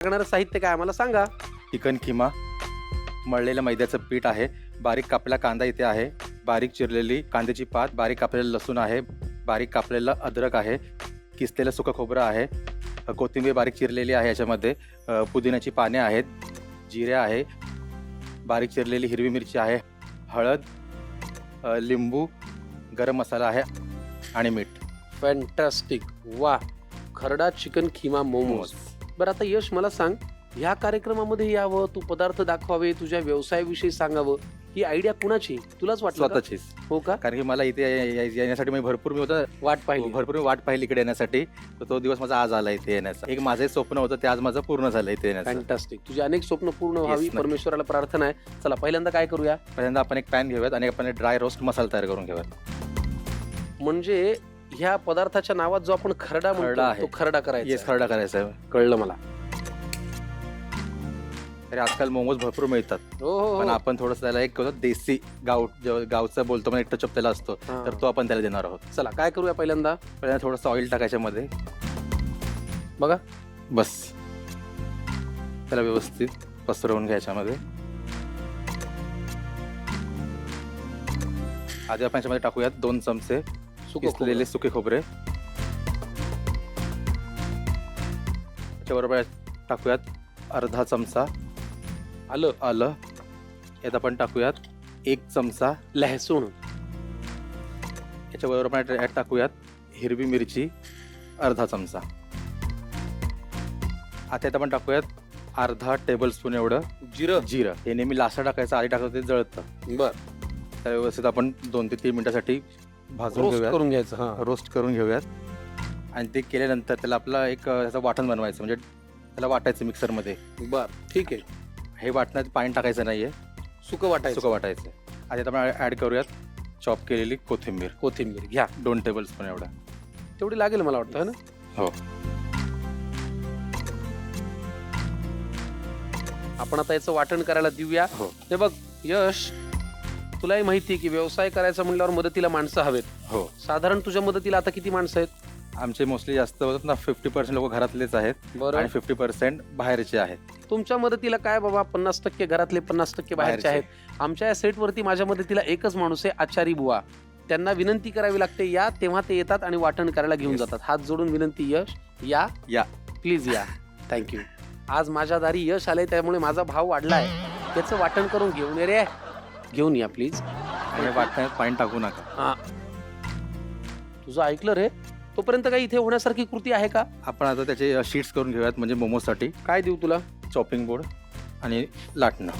लागणारं साहित्य काय आम्हाला सांगा. चिकन किमा, मळलेलं मैद्याचं पीठ आहे, बारीक कापलेला कांदा इथे आहे, बारीक चिरलेली कांद्याची पात, बारीक कापलेलं लसूण आहे, बारीक कापलेलं अद्रक आहे, किसलेलं सुकं खोबरं आहे, कोथिंबीर बारीक चिरलेली आहे, याच्यामध्ये पुदिन्याची पाने आहेत, जिरे आहे, बारीक चिरलेली हिरवी मिरची आहे, हळद, लिंबू, गरम मसाला आहे आणि मीठ. फॅन्टॅस्टिक. वा, खरडा चिकन खिमा मोमोज. बरं आता यश मला सांग, ह्या कार्यक्रमामध्ये यावं, तू पदार्थ दाखवावे, तुझ्या व्यवसायाविषयी सांगावं, ही आयडिया कुणाची? तुलाच वाटलं का? स्वतःचीच. हो का? कारण की मला इथे येण्यासाठी मी भरपूर वाट पाहिली. वाट पाहिली इकडे येण्यासाठी. तर तो दिवस माझा आज आला इथे येण्याचा. एक माझं स्वप्न होतं ते आज माझं पूर्ण झालं इथे येण्याचं. फॅन्टॅस्टिक. तुझी अनेक स्वप्न पूर्ण व्हावी, नक्की. परमेश्वराला प्रार्थना आहे. चला पहिल्यांदा काय करूया, पहिल्यांदा आपण एक पॅन घेऊयात आणि आपण ड्राय रोस्ट मसाला तयार करून घेऊयात. म्हणजे ह्या पदार्थाच्या नावात जो आपण खरडा म्हणतो आहे. तो खरडा करायचा. येस, खरडा करायचा आहे. कळलं मला. तरी आजकाल मोमोज भरपूर मिळतात, हो हो पण हो. आपण थोडंसं त्याला एक देसी गावचा बोलतो म्हणजे एक टचअप त्याला असतो, हा. तर तो आपण त्याला देणार आहोत. चला काय करूया पहिल्यांदा, पहिल्यांदा थोडंसं ऑइल टाकायच्या मध्ये. बघा बस त्याला व्यवस्थित पसरवून घ्यायच्या मध्ये. आधी आपण याच्यामध्ये टाकूयात 2 चमचे किसलेले सुके खोबरे. त्याच्याबरोबर टाकूयात अर्धा चमचा आलं. यात आपण टाकूयात 1 चमचा लहसूण. याच्याबरोबर आपण यात टाकूयात हिरवी मिरची अर्धा चमचा. आता यात आपण टाकूयात अर्धा टेबलस्पून एवढं जिरं. हे नेहमी लास्ट टाकायचं, आधी टाकलं ते जळतं. बर, त्या व्यवस्थित आपण 2 ते 3 मिनिटासाठी भाजून रोस्ट घेऊयात, करून घ्यायचं. हा, रोस्ट करून घेऊयात. आणि ते केल्यानंतर त्याला आपला एक त्याचं वाटण बनवायचं, म्हणजे त्याला वाटायचं मिक्सरमध्ये. बर, ठीक आहे. हे वाटण्यात पाणी टाकायचं नाहीये, सुकं वाटायचं. सुकं वाटायचं. आता आपण ऍड करूयात चॉप केलेली कोथिंबीर, कोथिंबीर घ्या, 2 टेबलस्पून एवढा. तेवढी लागेल मला वाटतं, है ना? हो. आपण आता याचं वाटण करायला देऊया. हो. हे बघ यश, तुलाही माहिती आहे की व्यवसाय करायचा म्हणल्यावर मदतीला माणसं हवेत. हो, साधारण तुझ्या मदतीला आता किती माणसं आहेत? आमचे मोस्टली जास्त होतात ना, 50% लोक घरातलेच आहेत बरं, आणि 50% बाहेरचे आहेत. तुमच्या मदतीला काय बाबा, 50% घरातले, 50% बाहेरचे आहेत. आमच्या या सेटवरती माझ्या मदतीला एकच माणूस आहे, आचारी बुवा. त्यांना विनंती करावी लागते या, तेव्हा ते येतात आणि वाटण करायला घेऊन Yes. जातात. हात जोडून विनंती, यश या, प्लीज या. थँक्यू. आज माझ्या दारी यश आले, त्यामुळे माझा भाव वाढलाय. त्याचं वाटण करून घेऊन ये रे, घेऊन या प्लीज. आणि वाटण्यात पाणी टाकू नका. हा, तुझं ऐकलं रे. तोपर्यंत काही इथे होण्यासारखी कृती आहे का? आपण आता त्याचे शीट्स करून घेऊयात, म्हणजे मोमोसाठी काय देऊ तुला? चॉपिंग बोर्ड आणि लाटणं.